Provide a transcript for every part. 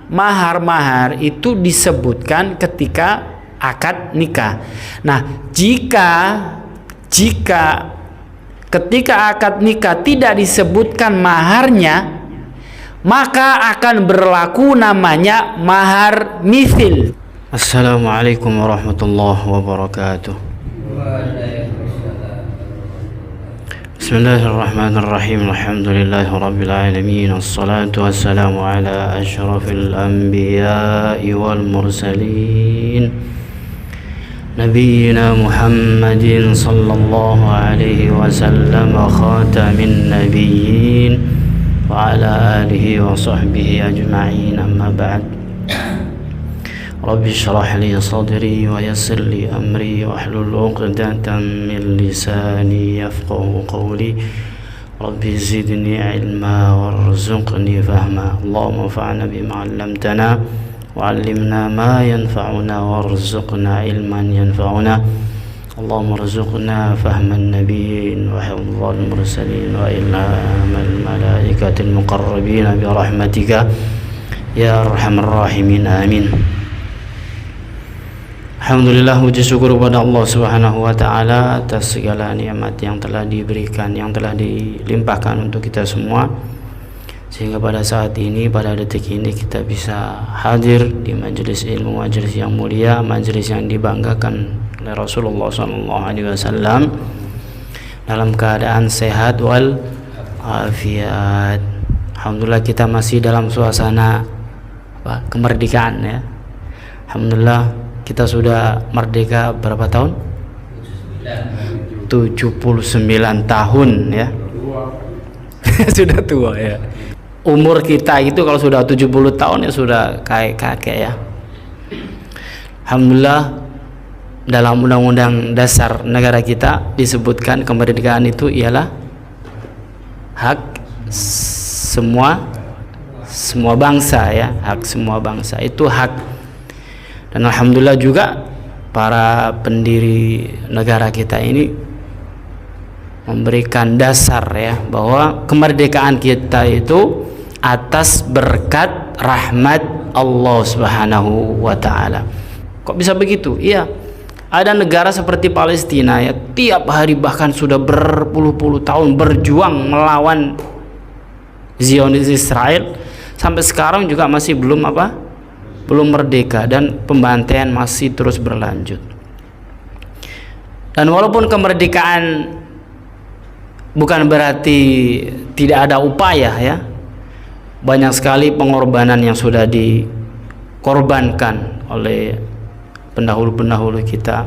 mahar-mahar itu disebutkan ketika akad nikah. Nah, jika ketika akad nikah tidak disebutkan maharnya, maka akan berlaku namanya mahar mithil. Assalamualaikum warahmatullahi wabarakatuh. Bismillahirrahmanirrahim. Alhamdulillahi rabbil alamin. Assalatu wassalamu ala asyrafil anbiya'i wal mursalin, nabiyyina Muhammadin sallallahu alaihi wasallam, khatamin nabiyyin wa ala alihi wa sahbihi ajma'in. Amma ba'd. Rabbi shrah li sadri wa yassir li amri wa hlul 'uqdatam min lisani yafqahu qawli. Rabbi zidni ilma warzuqni fahma. Allahumma anfa'na bima 'allamtana wa 'allimna ma yanfa'una warzuqna ilman yanfa'una. Allahumma rzuqna fahman nabiyyin wa hifdzal mursalin wa ilhamal malaikatil muqarrabin bi rahmatika ya arhamar rahimin. Amin. Alhamdulillah, puji syukur kepada Allah Subhanahu wa taala atas segala nikmat yang telah diberikan, yang telah dilimpahkan untuk kita semua, sehingga pada saat ini, pada detik ini kita bisa hadir di majelis ilmu, majelis yang mulia, majelis yang dibanggakan oleh Rasulullah SAW dalam keadaan sehat wal afiat. Alhamdulillah, kita masih dalam suasana kemerdekaan ya. Alhamdulillah, kita sudah merdeka berapa tahun? 79 tahun ya. Sudah tua ya. Umur kita itu kalau sudah 70 tahun ya sudah kayak kakek ya. Alhamdulillah, dalam undang-undang dasar negara kita disebutkan kemerdekaan itu ialah hak semua bangsa ya, hak semua bangsa itu hak. Dan alhamdulillah juga para pendiri negara kita ini memberikan dasar ya, bahwa kemerdekaan kita itu atas berkat rahmat Allah Subhanahu wa taala. Kok bisa begitu? Iya, ada negara seperti Palestina ya, tiap hari bahkan sudah berpuluh-puluh tahun berjuang melawan Zionis Israel, sampai sekarang juga masih belum merdeka, dan pembantaian masih terus berlanjut. Dan walaupun kemerdekaan bukan berarti tidak ada upaya ya, banyak sekali pengorbanan yang sudah dikorbankan oleh pendahulu-pendahulu kita,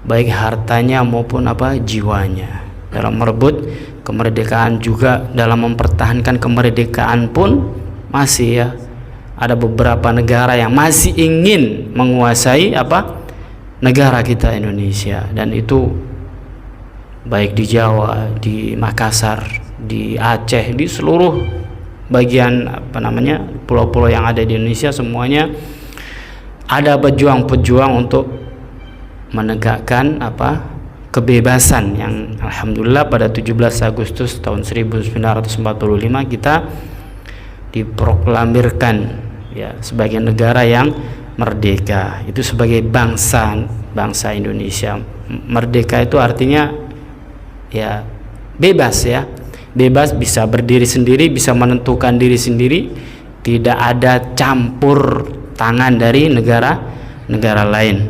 baik hartanya maupun jiwanya, dalam merebut kemerdekaan. Juga dalam mempertahankan kemerdekaan pun masih ya, ada beberapa negara yang masih ingin menguasai negara kita Indonesia, dan itu baik di Jawa, di Makassar, di Aceh, di seluruh bagian pulau-pulau yang ada di Indonesia, semuanya ada pejuang-pejuang untuk menegakkan kebebasan yang alhamdulillah pada 17 Agustus tahun 1945 kita diproklamirkan ya sebagai negara yang merdeka, itu sebagai bangsa Indonesia. Merdeka itu artinya ya bebas ya, bebas, bisa berdiri sendiri, bisa menentukan diri sendiri, tidak ada campur tangan dari negara lain.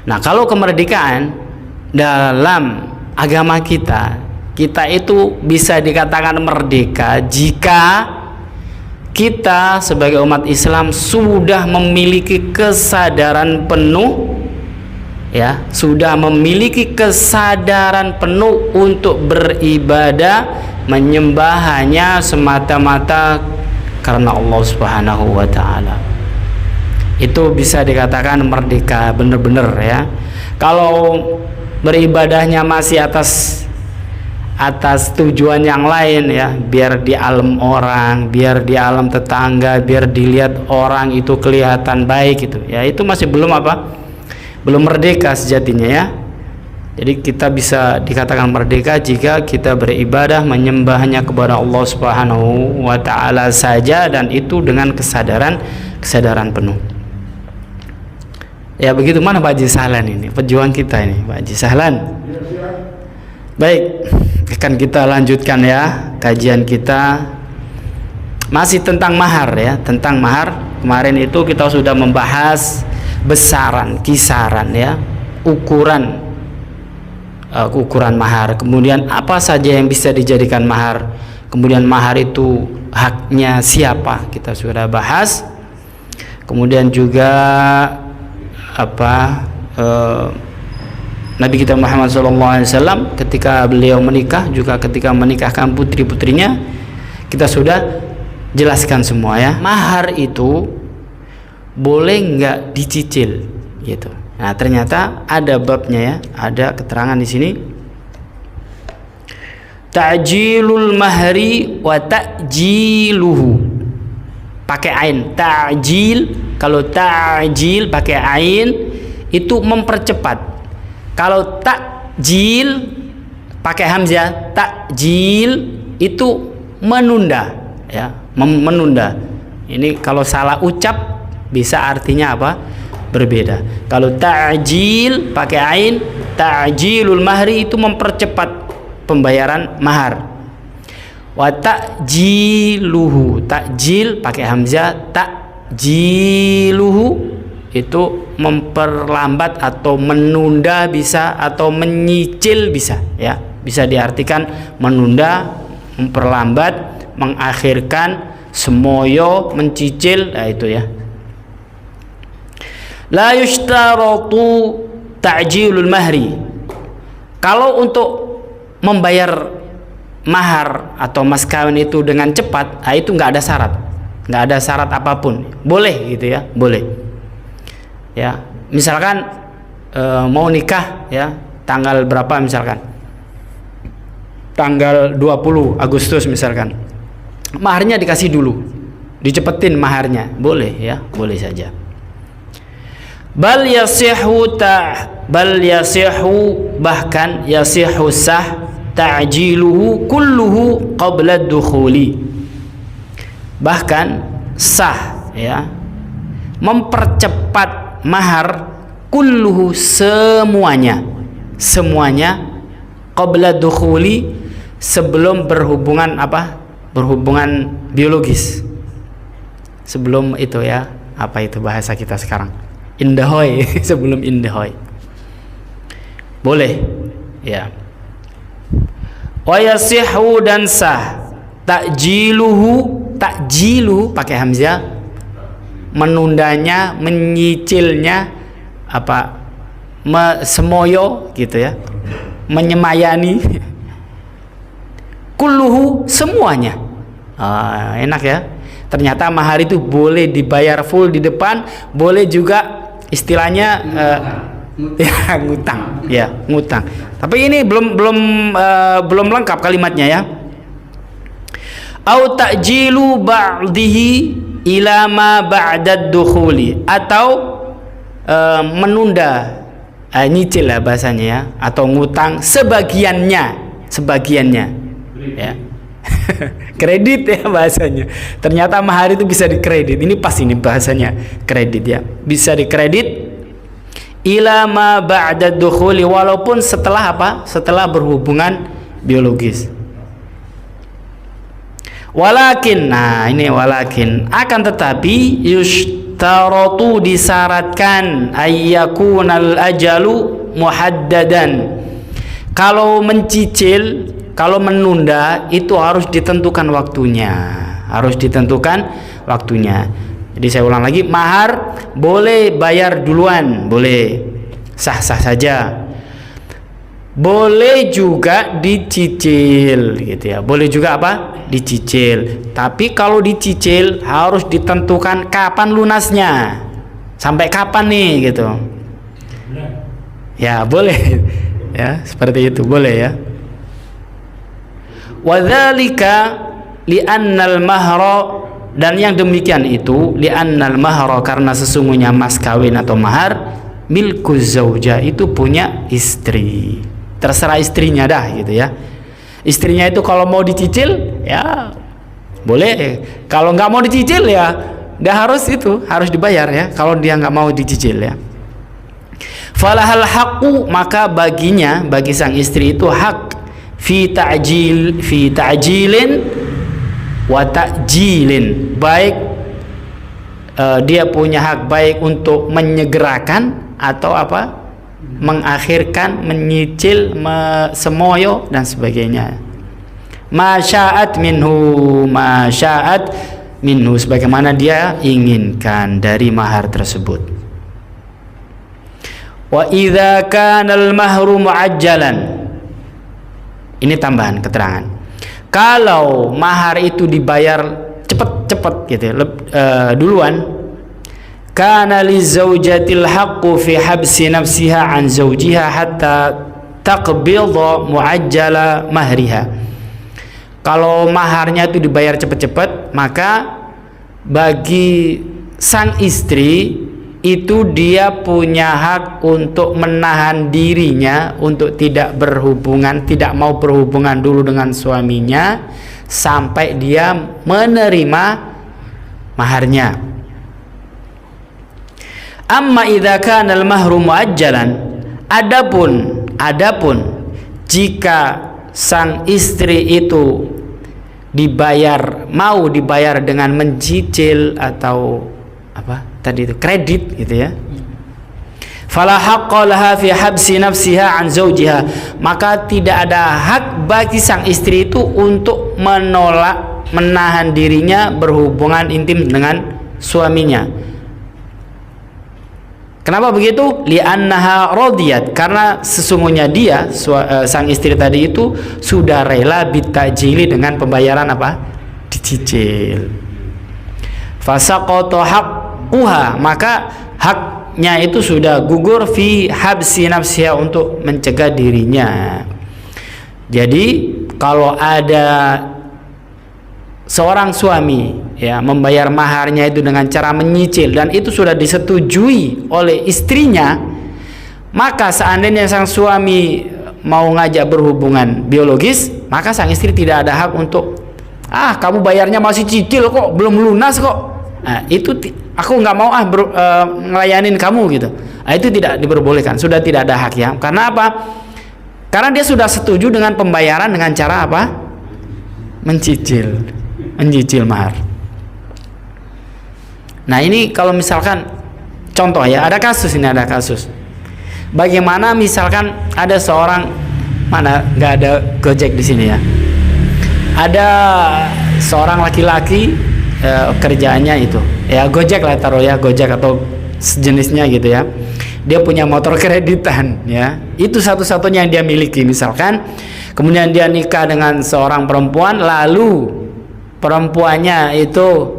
Nah, kalau kemerdekaan dalam agama kita itu bisa dikatakan merdeka jika kita sebagai umat Islam sudah memiliki kesadaran penuh ya, sudah memiliki kesadaran penuh untuk beribadah, menyembah hanya semata-mata karena Allah Subhanahu wa taala. Itu bisa dikatakan merdeka benar-benar ya. Kalau beribadahnya masih atas tujuan yang lain ya, biar di alam orang, biar di alam tetangga, biar dilihat orang itu kelihatan baik gitu ya, itu masih belum merdeka sejatinya ya. Jadi kita bisa dikatakan merdeka jika kita beribadah menyembah hanya kepada Allah Subhanahu wa taala saja, dan itu dengan kesadaran penuh. Ya begitu. Mana Pak Haji Sahlan ini, pejuang kita ini, Pak Haji Sahlan. Baik, akan kita lanjutkan ya kajian kita masih tentang mahar ya, tentang mahar. Kemarin itu kita sudah membahas besaran, kisaran ya, ukuran mahar, kemudian apa saja yang bisa dijadikan mahar, kemudian mahar itu haknya siapa, kita sudah bahas. Kemudian juga Nabi kita Muhammad SAW ketika beliau menikah, juga ketika menikahkan putri-putrinya, kita sudah jelaskan semua ya. Mahar itu boleh nggak dicicil gitu. Nah, ternyata ada babnya ya, ada keterangan di sini. Ta'jilul mahri wa ta'jiluhu. Pakai ain. Ta'jil, kalau ta'jil pakai ain itu mempercepat. Kalau ta'jil pakai hamzah, ta'jil itu menunda ya, menunda. Ini kalau salah ucap bisa artinya apa? Berbeda. Kalau ta'jil pakai ain, ta'jilul mahri itu mempercepat pembayaran mahar. Wa ta'jiluhu, ta'jil pakai hamzah, ta'jiluhu itu memperlambat atau menunda bisa, atau menyicil bisa ya. Bisa diartikan menunda, memperlambat, mengakhirkan, semoyo, mencicil, nah itu ya. La yushtaratu ta'jilul mahri. Kalau untuk membayar mahar atau mas kawin itu dengan cepat, nah itu nggak ada syarat apapun, boleh gitu ya, boleh ya. Misalkan mau nikah ya, tanggal berapa misalkan, tanggal 20 Agustus misalkan, maharnya dikasih dulu, dicepetin maharnya, boleh ya, boleh saja. Bal yasihu bahkan yasihu sah ta'jiluhu kulluhu qabla dukhuli. Bahkan sah ya, mempercepat mahar kulluhu semuanya qabla dukhuli, sebelum berhubungan berhubungan biologis. Sebelum itu ya, apa itu bahasa kita sekarang? Indahoy, sebelum indahoy. Boleh ya. Wa yasihu dan sah ta'jiluhu pakai hamzah, menundanya, menyicilnya, semoyo gitu ya, menyemayani. Kulluhu semuanya. Enak ya. Ternyata mahar itu boleh dibayar full di depan, boleh juga istilahnya ya ngutang. Tapi ini belum lengkap kalimatnya ya. Au ta'jilu ba'dihi ila ma ba'da dukhuli, atau menunda, nyicil lah bahasanya ya, atau ngutang sebagiannya ya. Kredit ya bahasanya. Ternyata mahar itu bisa dikredit. Ini pas ini bahasanya kredit ya. Bisa dikredit ila ma ba'da dukhuli, walaupun setelah setelah berhubungan biologis. Walakin, nah ini walakin, akan tetapi yushtaratu disyaratkan ayyakunal ajalu muhaddadan. Kalau mencicil, kalau menunda itu harus ditentukan waktunya. Jadi saya ulang lagi, mahar boleh bayar duluan, boleh, sah-sah saja. Boleh juga dicicil gitu ya. Boleh juga dicicil. Tapi kalau dicicil harus ditentukan kapan lunasnya. Sampai kapan nih gitu. Ya, boleh. Ya, seperti itu boleh ya. Wadzalika li'annal mahra, dan yang demikian itu li'annal mahra, karena sesungguhnya mas kawin atau mahar milku zauja, itu punya istri. Terserah istrinya dah gitu ya. Istrinya itu kalau mau dicicil ya boleh, kalau nggak mau dicicil ya nggak harus, itu harus dibayar ya kalau dia nggak mau dicicil ya. Falahal haqqu, maka baginya, bagi sang istri itu hak fi ta'jilin wa ta'jilin, baik dia punya hak baik untuk menyegerakan atau apa, mengakhirkan, menyicil, semoyo dan sebagainya. Masya'at minhu, sebagaimana dia inginkan dari mahar tersebut. Wa idza kana al-mahru mu'ajjalan, ini tambahan keterangan, kalau mahar itu dibayar cepat-cepat gitu ya, duluan, kana li zaujatil haqqu fi habsi nafsiha an zawjiha hatta taqbidha mu'ajjala mahriha. Kalau maharnya itu dibayar cepat-cepat, maka bagi sang istri itu dia punya hak untuk menahan dirinya untuk tidak berhubungan, tidak mau berhubungan dulu dengan suaminya sampai dia menerima maharnya. Amma idza kana al-mahru muajjalan, adapun jika sang istri itu mau dibayar dengan mencicil atau apa tadi itu, kredit gitu ya, fala haqqa laha fi habsi nafsiha an zawjiha, maka tidak ada hak bagi sang istri itu untuk menolak, menahan dirinya berhubungan intim dengan suaminya. Kenapa begitu? Li'annaha radiyat, karena sesungguhnya dia, sang istri tadi itu sudah rela bitajili, dengan pembayaran apa? Dicicil. Fasaqata haqquha, maka haknya itu sudah gugur fi habsi nafsiha, untuk mencegah dirinya. Jadi kalau ada seorang suami ya membayar maharnya itu dengan cara menyicil dan itu sudah disetujui oleh istrinya, maka seandainya sang suami mau ngajak berhubungan biologis, maka sang istri tidak ada hak untuk kamu bayarnya masih cicil kok, belum lunas kok, itu aku nggak mau ngelayanin kamu gitu. Itu tidak diperbolehkan, sudah tidak ada hak ya. Karena apa? Karena dia sudah setuju dengan pembayaran dengan cara apa? Mencicil mahar. Nah ini kalau misalkan contoh ya, ada kasus. Bagaimana misalkan ada seorang, mana nggak ada Gojek di sini ya, ada seorang laki-laki kerjaannya itu ya Gojek lah, taruh ya Gojek atau sejenisnya gitu ya. Dia punya motor kreditan ya, itu satu-satunya yang dia miliki misalkan. Kemudian dia nikah dengan seorang perempuan, lalu perempuannya itu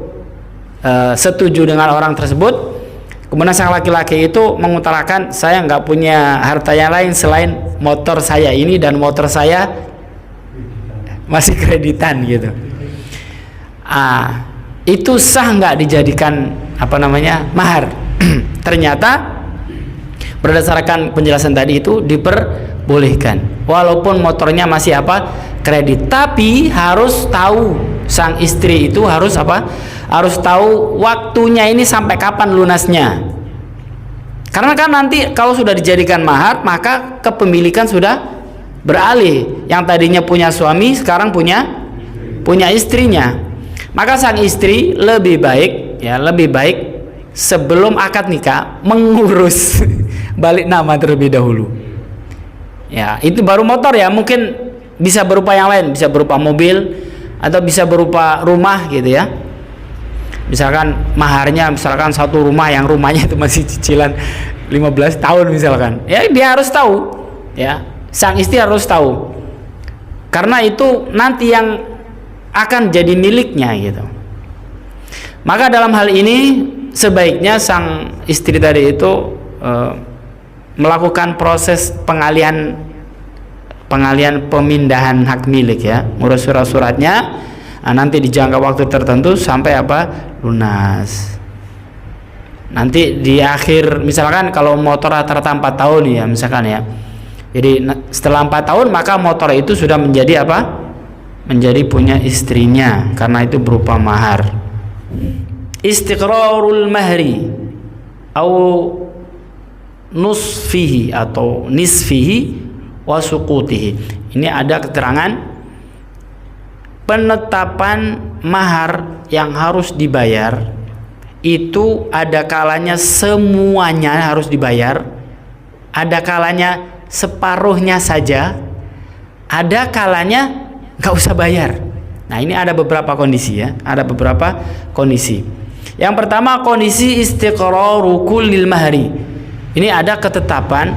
setuju dengan orang tersebut. Kemudian sang laki-laki itu mengutarakan, saya nggak punya harta yang lain selain motor saya ini, dan motor saya masih kreditan gitu. Itu sah nggak dijadikan mahar? Ternyata berdasarkan penjelasan tadi itu diperbolehkan, walaupun motornya masih kredit, tapi harus tahu, sang istri itu harus tahu waktunya ini sampai kapan lunasnya. Karena kan nanti kalau sudah dijadikan mahar, maka kepemilikan sudah beralih. Yang tadinya punya suami sekarang punya istrinya. Maka sang istri lebih baik sebelum akad nikah mengurus balik nama terlebih dahulu. Ya, itu baru motor ya, mungkin bisa berupa yang lain, bisa berupa mobil atau bisa berupa rumah gitu ya. Misalkan maharnya satu rumah, yang rumahnya itu masih cicilan 15 tahun misalkan. Ya dia harus tahu ya, sang istri harus tahu. Karena itu nanti yang akan jadi miliknya gitu. Maka dalam hal ini sebaiknya sang istri tadi itu melakukan proses pengalihan pemindahan hak milik ya, ngurus surat-suratnya, nanti di jangka waktu tertentu sampai lunas. Nanti di akhir, misalkan kalau motor rata-rata 4 tahun ya misalkan ya, jadi setelah 4 tahun maka motor itu sudah menjadi apa? Menjadi punya istrinya, karena itu berupa mahar. Istiqrarul mahri atau nusfihi atau nisfihi wa suqutihi. Ini ada keterangan penetapan mahar yang harus dibayar itu ada kalanya semuanya harus dibayar, ada kalanya separuhnya saja, ada kalanya nggak usah bayar. Nah, ini ada beberapa kondisi ya, ada beberapa kondisi. Yang pertama kondisi istiqraru kullil mahri. Ini ada ketetapan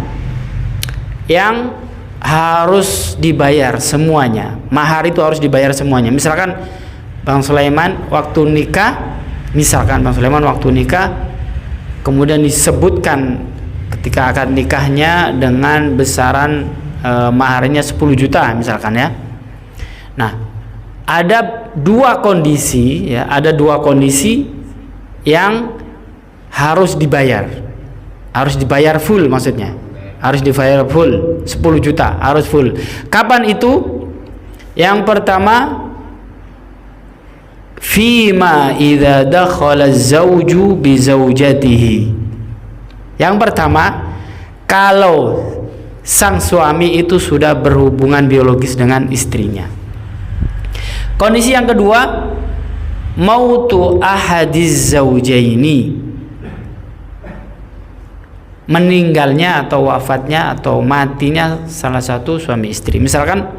yang harus dibayar semuanya. Mahar itu harus dibayar semuanya. Misalkan Bang Sulaiman waktu nikah, kemudian disebutkan ketika akad nikahnya dengan besaran maharnya 10 juta misalkan ya. Nah, ada dua kondisi ya, ada dua kondisi yang harus dibayar. Harus dibayar full maksudnya. Harus dibayar full 10 juta, harus full. Kapan itu? Yang pertama, fima idza dakhala az-zawju bi zawjatihi. Yang pertama, kalau sang suami itu sudah berhubungan biologis dengan istrinya. Kondisi yang kedua, mautu ahadiz zawjaini, meninggalnya atau wafatnya atau matinya salah satu suami istri. Misalkan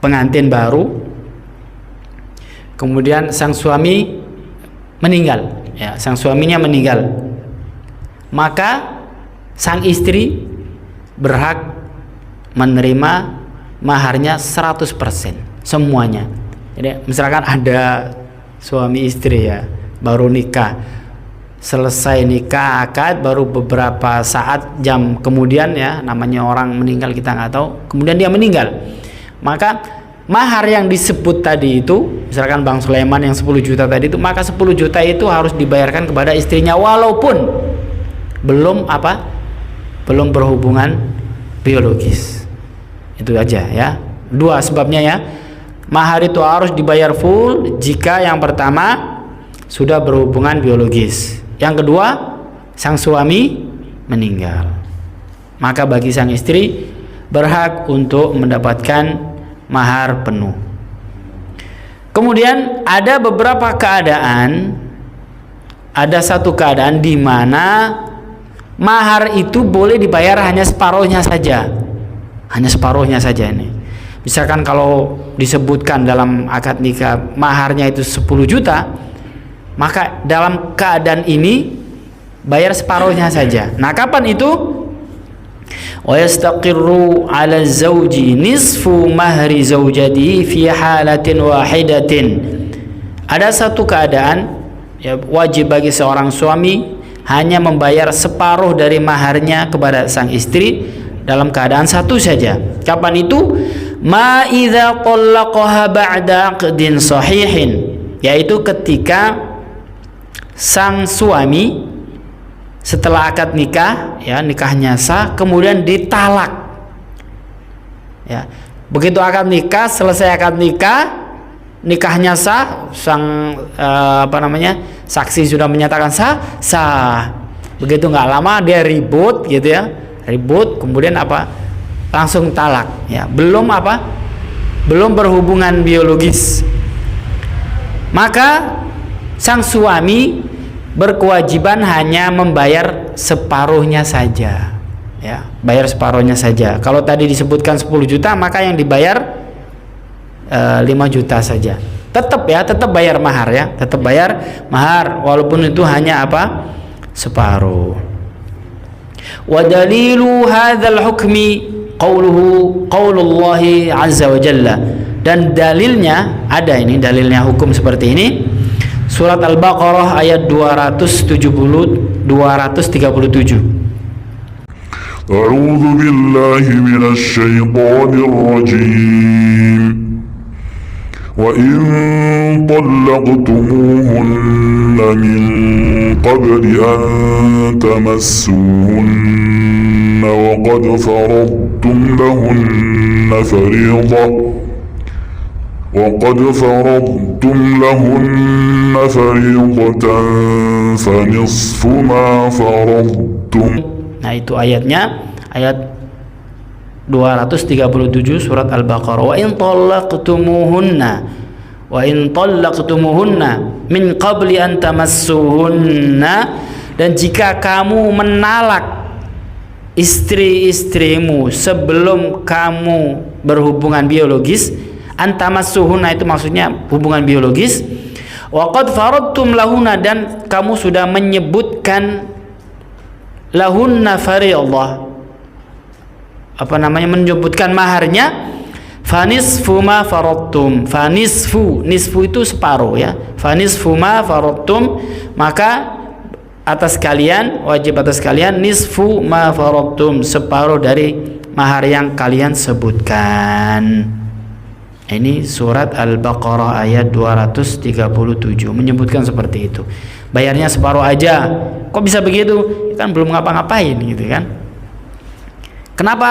pengantin baru, kemudian sang suami meninggal ya, sang suaminya meninggal, maka sang istri berhak menerima maharnya 100% semuanya. Jadi misalkan ada suami istri ya, baru nikah, selesai nikah akad, baru beberapa saat jam kemudian ya, namanya orang meninggal kita nggak tahu, kemudian dia meninggal, maka mahar yang disebut tadi itu, misalkan Bang Sulaiman yang 10 juta tadi itu, maka 10 juta itu harus dibayarkan kepada istrinya walaupun belum berhubungan biologis. Itu aja ya. Dua sebabnya ya. Mahar itu harus dibayar full jika yang pertama sudah berhubungan biologis. Yang kedua, sang suami meninggal. Maka bagi sang istri berhak untuk mendapatkan mahar penuh. Kemudian ada beberapa keadaan, ada satu keadaan di mana mahar itu boleh dibayar hanya separuhnya saja. Hanya separuhnya saja ini. Misalkan kalau disebutkan dalam akad nikah maharnya itu 10 juta, maka dalam keadaan ini bayar separuhnya saja. Nah, kapan itu? Wa yastaqirru 'ala zawji nisfu mahri zawjatihi fi halatin wahidatin. Ada satu keadaan ya, wajib bagi seorang suami hanya membayar separuh dari maharnya kepada sang istri dalam keadaan satu saja. Kapan itu? Ma idza talaqaha ba'da 'aqdin sahihin, yaitu ketika sang suami setelah akad nikah ya, nikahnya sah, kemudian ditalak ya. Begitu akad nikah, selesai akad nikah, nikahnya sah, sang saksi sudah menyatakan sah. Begitu nggak lama dia ribut gitu ya, kemudian langsung talak ya, belum berhubungan biologis. Maka sang suami berkewajiban hanya membayar separuhnya saja ya, bayar separuhnya saja. Kalau tadi disebutkan 10 juta, maka yang dibayar 5 juta saja. Tetap bayar mahar ya, tetap bayar mahar walaupun itu hanya separuh. Wa dalilu hadzal hukmi qaulullahi azza wa jalla, dan dalilnya ada ini, dalilnya hukum seperti ini, surat Al-Baqarah ayat 237. A'udzu billahi minasy syaithanir rajim. Wa in talaqtumuhunna min قبل أن تمسوهن وقد فرضتم لهن فريضة فنصف ما فرضتم. Nah itu ayatnya, ayat 237 surat Al-Baqarah. Wa in talaqtumuhunna min qabli an tamassuhunna, dan jika kamu menalak istri-istrimu sebelum kamu berhubungan biologis, antamassuhunna itu maksudnya hubungan biologis, wa qad faradtum lahunna, dan kamu sudah menyebutkan lahunna fariidhah, menyebutkan maharnya, fanisfu ma faradtum. Nisfu itu separuh ya. Fanisfu ma faradtum, maka atas kalian, wajib atas kalian, nisfu ma faradtum, separuh dari mahar yang kalian sebutkan. Ini surat Al-Baqarah ayat 237 menyebutkan seperti itu. Bayarnya separuh aja. Kok bisa begitu? Kan belum ngapa-ngapain gitu kan. Kenapa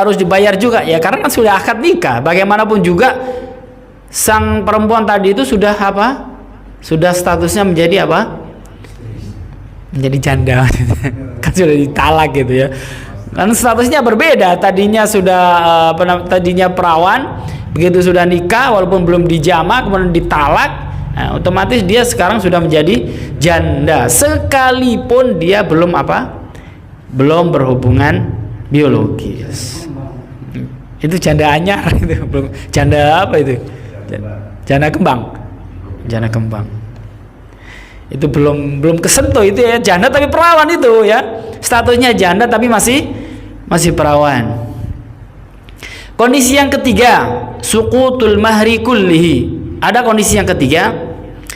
harus dibayar juga? Ya karena kan sudah akad nikah. Bagaimanapun juga sang perempuan tadi itu sudah apa? Sudah statusnya menjadi apa? Menjadi janda. Kan sudah ditalak gitu ya. Kan statusnya berbeda. Tadinya sudah tadinya perawan, begitu sudah nikah walaupun belum dijama kemudian ditalak, nah, otomatis dia sekarang sudah menjadi janda sekalipun dia belum belum berhubungan biologis. Itu janda anyar itu. Janda apa itu? Janda kembang. Itu belum kesentuh itu ya, janda tapi perawan itu ya. Statusnya janda tapi masih perawan. Kondisi yang ketiga, suqutul mahri kullihi. Ada kondisi yang ketiga,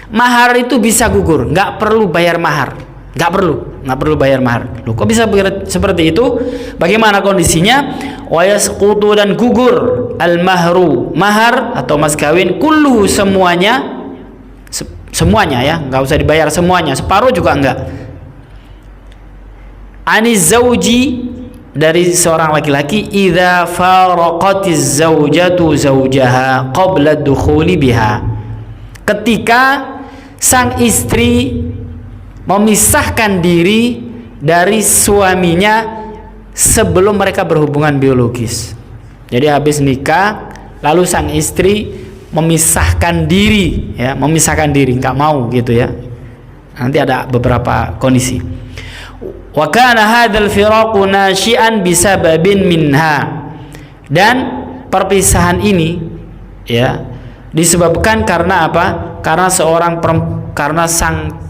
mahar itu bisa gugur, nggak perlu bayar mahar. Nggak perlu bayar mahar. Loh, kok bisa seperti itu? Bagaimana kondisinya? Wa yasqutu, dan gugur al-mahru, mahar atau mas kawin, kulluhu, semuanya ya, nggak usah dibayar semuanya, separuh juga enggak. Aniz zauji, dari seorang laki-laki, idza faraqatiz zaujatu zaujaha qabla dukhuli biha, ketika sang istri memisahkan diri dari suaminya sebelum mereka berhubungan biologis. Jadi habis nikah lalu sang istri memisahkan diri ya, nggak mau gitu ya. Nanti ada beberapa kondisi. Wa kana hadzal firaqu nasyi'an bisababin minha, dan perpisahan ini ya disebabkan karena apa? Karena karena sang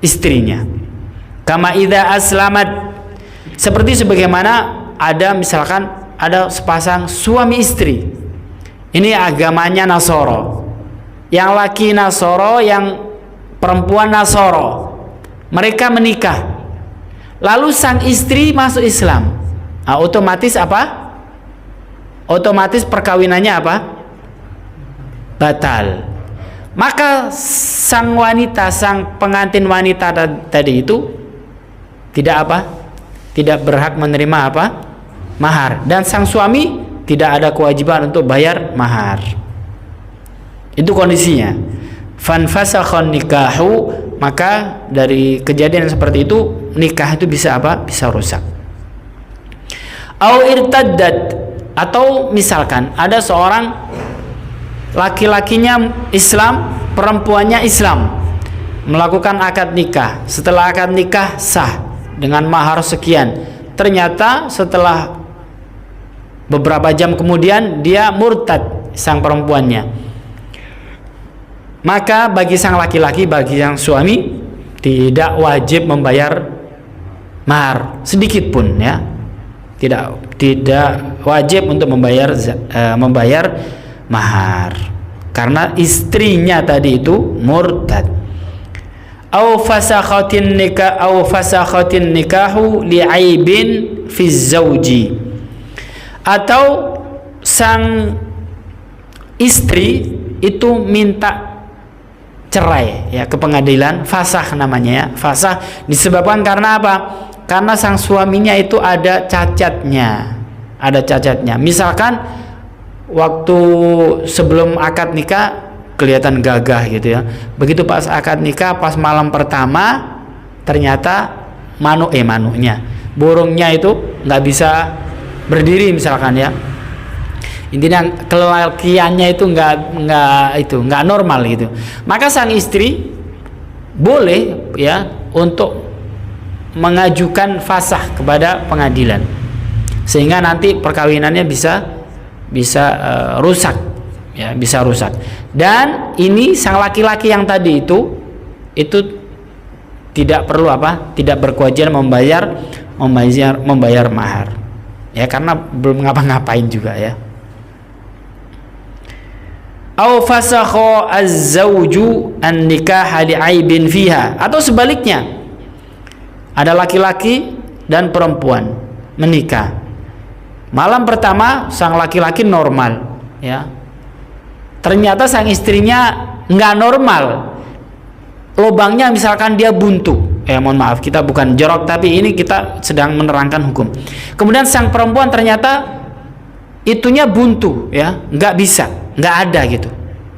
istrinya. Kama idza aslamat, seperti sebagaimana misalkan ada sepasang suami istri. Ini agamanya Nasoro. Yang laki Nasoro, yang perempuan Nasoro. Mereka menikah. Lalu sang istri masuk Islam. Nah, otomatis apa? Otomatis perkawinannya apa? Batal. Maka sang pengantin wanita tadi itu tidak berhak menerima mahar, dan sang suami tidak ada kewajiban untuk bayar mahar. Itu kondisinya. Fanfasakhon nikahu, maka dari kejadian seperti itu nikah itu bisa bisa rusak. Au irtaddat, atau misalkan ada seorang laki-lakinya Islam, perempuannya Islam, melakukan akad nikah. Setelah akad nikah sah dengan mahar sekian, ternyata setelah beberapa jam kemudian dia murtad sang perempuannya. Maka bagi sang laki-laki, bagi yang suami, tidak wajib membayar mahar sedikit pun ya. Tidak wajib untuk membayar mahar karena istrinya tadi itu murtad. Au fasakhatin nikahu li'aibin fi zauji, atau sang istri itu minta cerai ya, ke pengadilan, fasakh namanya ya. Fasakh disebabkan karena apa? Karena sang suaminya itu ada cacatnya. Ada cacatnya. Misalkan waktu sebelum akad nikah kelihatan gagah gitu ya. Begitu pas akad nikah, pas malam pertama ternyata manunya, burungnya itu nggak bisa berdiri misalkan ya. Intinya kelelakiannya itu nggak normal gitu. Maka sang istri boleh ya untuk mengajukan fasakh kepada pengadilan, sehingga nanti perkawinannya bisa rusak ya, bisa rusak. Dan ini sang laki-laki yang tadi itu tidak perlu tidak berkewajiban membayar mahar ya, karena belum ngapa-ngapain juga ya. Au fasakha az-zawju an-nikah li'aibin fiha, atau sebaliknya, ada laki-laki dan perempuan menikah. Malam pertama sang laki-laki normal ya, ternyata sang istrinya nggak normal, lubangnya misalkan dia buntu ya, mohon maaf kita bukan jorok, tapi ini kita sedang menerangkan hukum. Kemudian sang perempuan ternyata itunya buntu ya, nggak ada gitu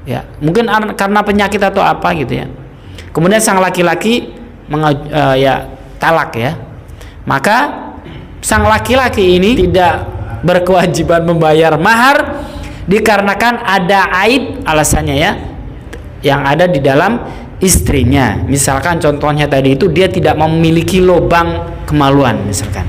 ya, mungkin karena penyakit atau apa gitu ya. Kemudian sang laki-laki talak ya, maka sang laki-laki ini tidak berkewajiban membayar mahar dikarenakan ada aib alasannya ya yang ada di dalam istrinya. Misalkan contohnya tadi itu dia tidak memiliki lubang kemaluan misalkan.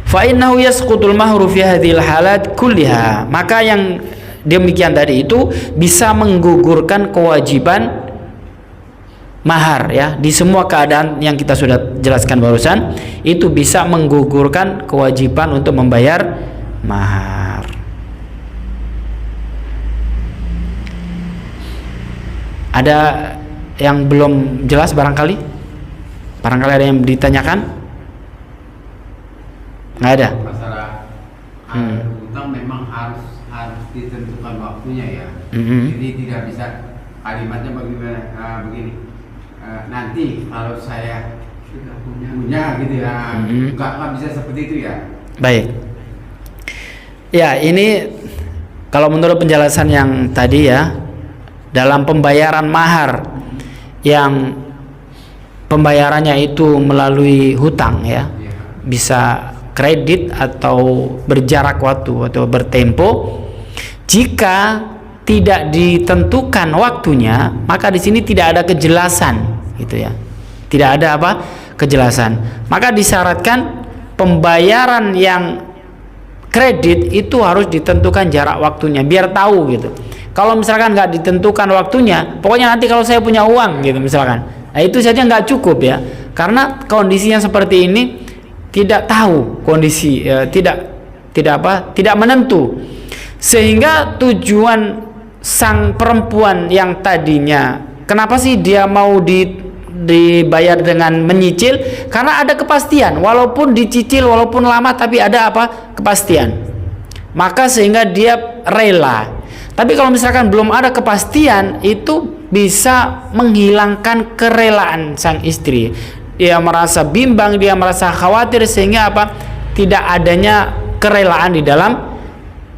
Fa innahu yasqutul mahru fi hadhil halat kulliha, maka yang demikian tadi itu bisa menggugurkan kewajiban mahar ya, di semua keadaan yang kita sudah jelaskan barusan itu bisa menggugurkan kewajiban untuk membayar mahar. Ada yang belum jelas barangkali ada yang ditanyakan? Nggak ada. Masalah utang memang harus ditentukan waktunya ya. Jadi tidak bisa kalimatnya begini. Nanti kalau saya sudah punya gitu ya, nggak bisa seperti itu ya. Baik. Ya, ini kalau menurut penjelasan yang tadi ya, dalam pembayaran mahar yang pembayarannya itu melalui hutang ya, bisa kredit atau berjarak waktu atau bertempo, jika tidak ditentukan waktunya, maka di sini tidak ada kejelasan gitu ya. Tidak ada kejelasan. Maka disyaratkan pembayaran yang kredit itu harus ditentukan jarak waktunya biar tahu gitu. Kalau misalkan nggak ditentukan waktunya, pokoknya nanti kalau saya punya uang gitu misalkan, nah itu saja nggak cukup ya, karena kondisinya seperti ini tidak tahu kondisi, tidak menentu, sehingga tujuan sang perempuan yang tadinya kenapa sih dia mau dibayar dengan menyicil, karena ada kepastian, walaupun dicicil walaupun lama tapi ada kepastian, maka sehingga dia rela. Tapi kalau misalkan belum ada kepastian, itu bisa menghilangkan kerelaan sang istri. Dia merasa bimbang, dia merasa khawatir, sehingga tidak adanya kerelaan di dalam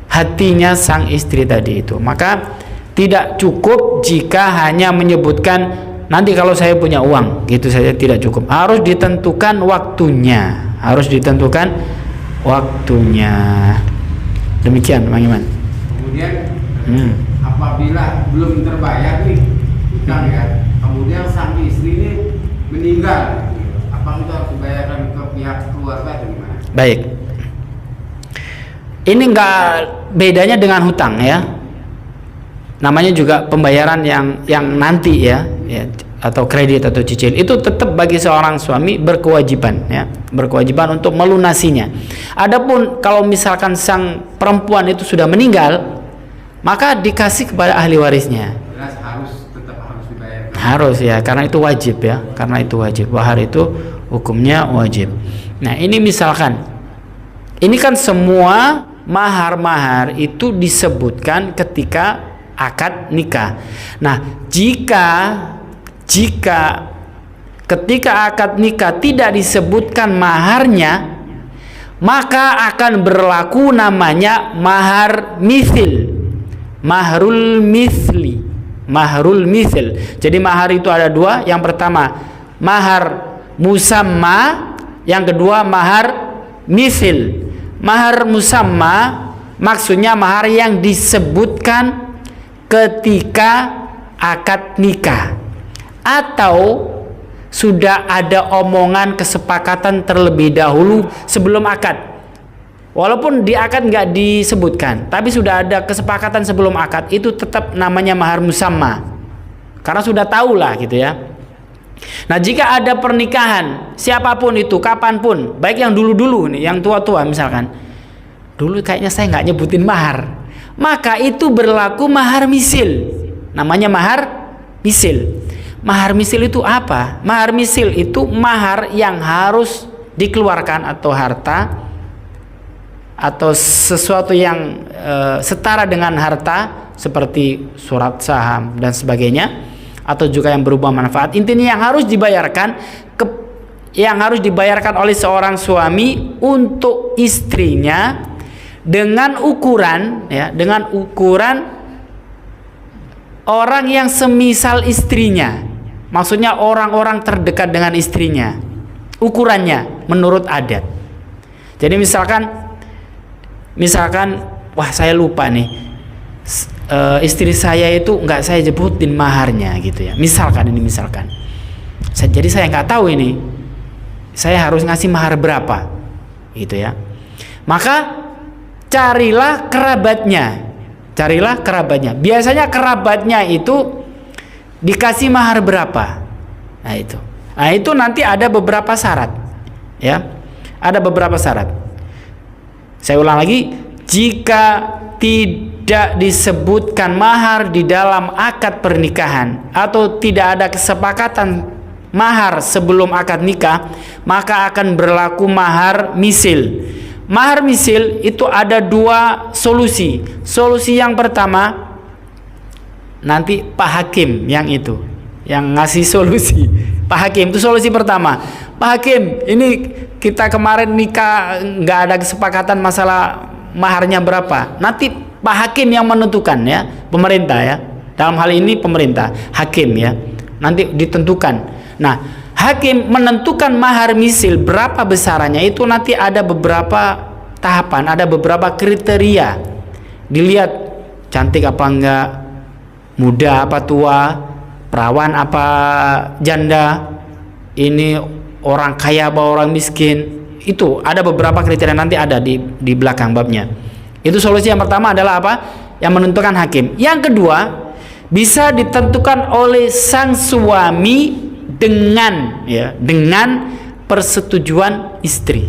hatinya sang istri tadi itu. Maka tidak cukup jika hanya menyebutkan nanti kalau saya punya uang, gitu saja tidak cukup. Harus ditentukan waktunya. Demikian, Bang Iman. Kemudian apabila belum terbayar nih utang ya, kemudian sang istri ini meninggal, apa itu harus dibayarkan ke pihak keluarga atau gimana? Baik, ini enggak bedanya dengan hutang ya, namanya juga pembayaran yang nanti ya, atau kredit atau cicil, itu tetap bagi seorang suami berkewajiban untuk melunasinya. Adapun kalau misalkan sang perempuan itu sudah meninggal, maka dikasih kepada ahli warisnya. Jelas tetap harus dibayar. Harus ya, karena itu wajib ya, mahar itu hukumnya wajib. Nah, ini misalkan, ini kan semua mahar-mahar itu disebutkan ketika akad nikah. Nah, jika ketika akad nikah tidak disebutkan maharnya, maka akan berlaku namanya mahar mithil, mahrul mithil. Jadi mahar itu ada dua. Yang pertama mahar musamma, yang kedua mahar mithil. Mahar musamma maksudnya mahar yang disebutkan ketika akad nikah atau sudah ada omongan kesepakatan terlebih dahulu sebelum akad. Walaupun di akad nggak disebutkan, tapi sudah ada kesepakatan sebelum akad, itu tetap namanya mahar musamma, karena sudah tahu lah gitu ya. Nah, jika ada pernikahan siapapun itu, kapanpun, baik yang dulu-dulu nih, yang tua-tua misalkan, dulu kayaknya saya nggak nyebutin mahar, maka itu berlaku mahar misil, namanya mahar misil. Mahar misil itu apa? Mahar misil itu mahar yang harus dikeluarkan, atau harta atau sesuatu yang setara dengan harta seperti surat saham dan sebagainya, atau juga yang berupa manfaat. Intinya yang harus dibayarkan oleh seorang suami untuk istrinya dengan ukuran orang yang semisal istrinya. Maksudnya orang-orang terdekat dengan istrinya, ukurannya menurut adat. Jadi misalkan wah saya lupa nih, istri saya itu nggak saya sebutin maharnya gitu ya, misalkan. Jadi saya nggak tahu ini saya harus ngasih mahar berapa gitu ya. Maka carilah kerabatnya. Biasanya kerabatnya itu dikasih mahar berapa. Nah itu nanti ada beberapa syarat ya. Ada beberapa syarat. Saya ulang lagi, jika tidak disebutkan mahar di dalam akad pernikahan atau tidak ada kesepakatan mahar sebelum akad nikah, maka akan berlaku mahar misil. Mahar misil itu ada dua solusi. Solusi yang pertama, nanti Pak Hakim yang ngasih solusi. Pak Hakim itu solusi pertama. Pak Hakim, ini kita kemarin nikah nggak ada kesepakatan masalah maharnya berapa. Nanti Pak Hakim yang menentukan ya, pemerintah ya. Dalam hal ini pemerintah, hakim ya. Nanti ditentukan. Nah, hakim menentukan mahar misil berapa besarannya itu nanti ada beberapa tahapan, ada beberapa kriteria. Dilihat cantik apa enggak, muda apa tua, perawan apa janda, ini orang kaya apa orang miskin. Itu ada beberapa kriteria, nanti ada di belakang babnya. Itu solusi yang pertama adalah apa? Yang menentukan hakim. Yang kedua, bisa ditentukan oleh sang suami dengan persetujuan istri.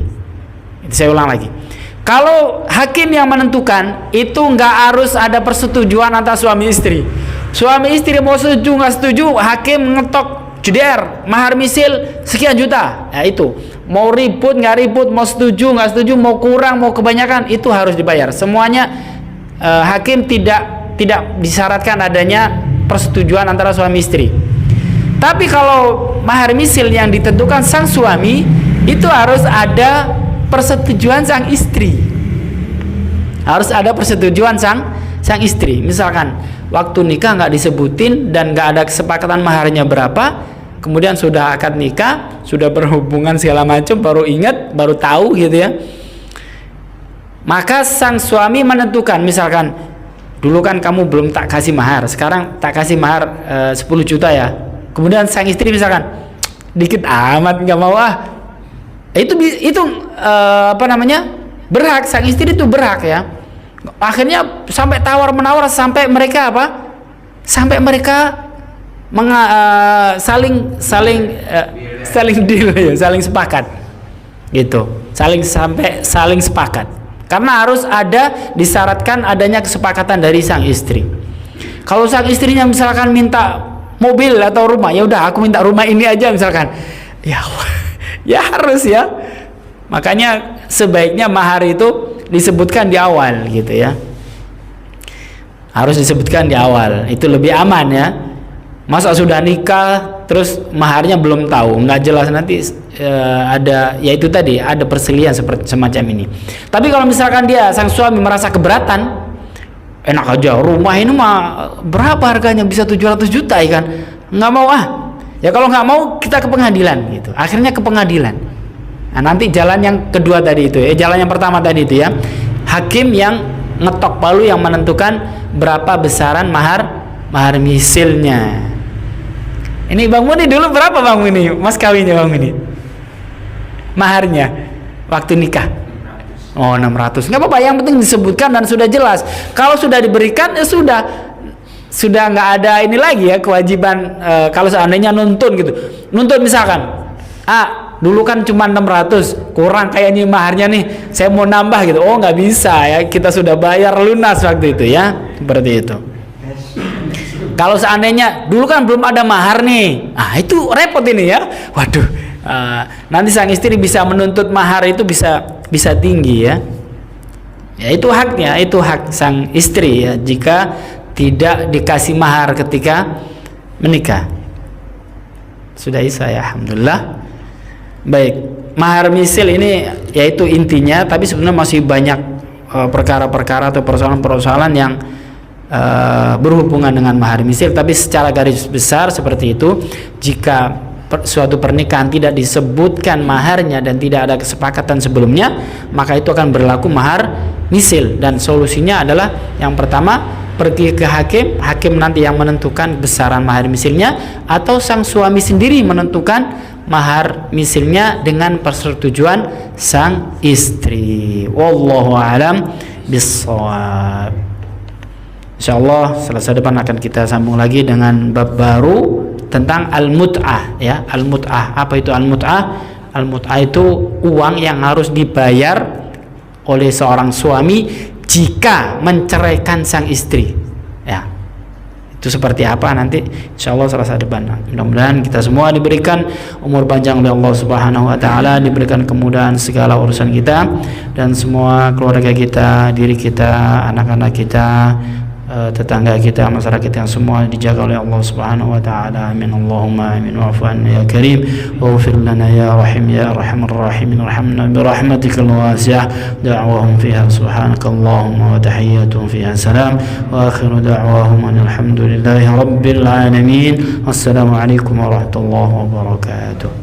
Itu saya ulang lagi. Kalau hakim yang menentukan, itu nggak harus ada persetujuan antara suami istri. Suami istri mau setuju nggak setuju, hakim ngetok jeder mahar misil sekian juta. Nah itu mau ribut nggak ribut, mau setuju nggak setuju, mau kurang mau kebanyakan, itu harus dibayar. Semuanya hakim tidak disyaratkan adanya persetujuan antara suami istri. Tapi kalau mahar misil yang ditentukan sang suami, itu harus ada persetujuan sang istri. Harus ada persetujuan sang istri. Misalkan waktu nikah nggak disebutin dan nggak ada kesepakatan maharnya berapa, kemudian sudah akad nikah, sudah berhubungan segala macam, baru ingat, baru tahu gitu ya. Maka sang suami menentukan, misalkan dulu kan kamu belum tak kasih mahar, sekarang tak kasih mahar 10 juta ya. Kemudian sang istri misalkan dikit amat nggak mau itu berhak, sang istri itu berhak ya. Akhirnya sampai tawar menawar, sampai mereka saling deal ya, saling sepakat gitu, saling sepakat, karena harus ada disyaratkan adanya kesepakatan dari sang istri. Kalau sang istrinya misalkan minta mobil atau rumah, ya udah aku minta rumah ini aja misalkan, ya harus ya. Makanya sebaiknya mahar itu disebutkan di awal gitu ya. Harus disebutkan di awal, itu lebih aman ya. Masa sudah nikah terus maharnya belum tahu, nggak jelas, nanti ada, yaitu tadi ada perselisihan seperti semacam ini. Tapi kalau misalkan dia sang suami merasa keberatan, enak aja, rumah ini mah berapa harganya, bisa 700 juta ya kan, nggak mau ya kalau nggak mau kita ke pengadilan gitu, akhirnya ke pengadilan. Nah, nanti jalan yang kedua tadi itu jalan yang pertama tadi itu ya, hakim yang ngetok palu yang menentukan berapa besaran mahar misilnya. Ini Bang Muni dulu berapa Bang Muni mas kawinnya Bang Muni, maharnya waktu nikah? 600. Nggak apa-apa, yang penting disebutkan dan sudah jelas. Kalau sudah diberikan ya sudah nggak ada ini lagi ya kewajiban. Kalau seandainya nuntun gitu, nuntun misalkan dulu kan cuma 600, kurang kayaknya maharnya nih, saya mau nambah gitu. Oh nggak bisa ya, kita sudah bayar lunas waktu itu ya, seperti itu. Kalau seandainya dulu kan belum ada mahar nih, itu repot ini ya. Waduh, nanti sang istri bisa menuntut mahar itu bisa tinggi ya. Ya itu haknya, itu hak sang istri ya, jika tidak dikasih mahar ketika menikah. Sudah isa ya, alhamdulillah. Baik, mahar misil ini yaitu intinya, tapi sebenarnya masih banyak perkara-perkara atau persoalan-persoalan yang berhubungan dengan mahar misil. Tapi secara garis besar seperti itu, jika suatu pernikahan tidak disebutkan maharnya dan tidak ada kesepakatan sebelumnya, maka itu akan berlaku mahar misil. Dan solusinya adalah yang pertama, pergi ke hakim nanti yang menentukan besaran mahar misilnya, atau sang suami sendiri menentukan mahar misilnya dengan persetujuan sang istri. Wallahu a'lam bishawab. Insyaallah selesai depan akan kita sambung lagi dengan bab baru tentang al-mut'ah ya. Al-mut'ah, apa itu al-mut'ah? Al-mut'ah itu uang yang harus dibayar oleh seorang suami jika menceraikan sang istri ya. Itu seperti apa nanti insyaallah selesai depan. Mudah-mudahan kita semua diberikan umur panjang oleh Allah Subhanahu wa taala, diberikan kemudahan segala urusan kita, dan semua keluarga kita, diri kita, anak-anak kita, tetangga kita, masyarakat yang semua dijaga oleh Allah Subhanahu wa taala. Amin Allahumma amin. Wa'fu anna ya karim waghfir lana ya rahim ya arhamar rahimin, warhamna bi rahmatikal wasi'ah. Da'wahum fiha subhanakallahumma wa tahiyyatuhum fiha salam wa akhiru da'wahum alhamdulillahi rabbil alamin. Wassalamu alaikum warahmatullahi wabarakatuh.